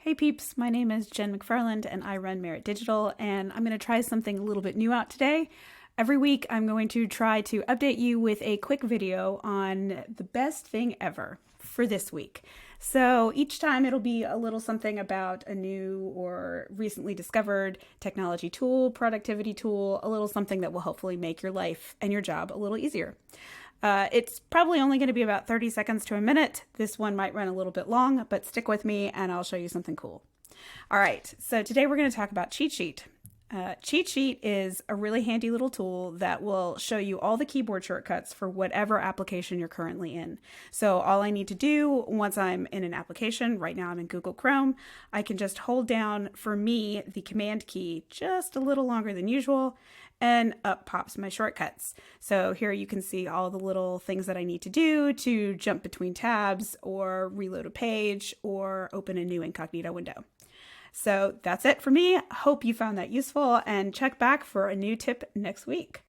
Hey peeps, my name is Jen McFarland and I run Merit Digital, and I'm going to try something a little bit new out today. Every week I'm going to try to update you with a quick video on the best thing ever for this week. So each time it'll be a little something about a new or recently discovered technology tool, productivity tool, a little something that will hopefully make your life and your job a little easier. It's probably only going to be about 30 seconds to a minute. This one might run a little bit long, but stick with me and I'll show you something cool. All right, so today we're going to talk about Cheatsheet. Cheatsheet is a really handy little tool that will show you all the keyboard shortcuts for whatever application you're currently in. So all I need to do once I'm in an application, right now I'm in Google Chrome, I can just hold down, for me, the command key just a little longer than usual, and up pops my shortcuts. So here you can see all the little things that I need to do to jump between tabs or reload a page or open a new incognito window. So that's it for me. Hope you found that useful, and check back for a new tip next week.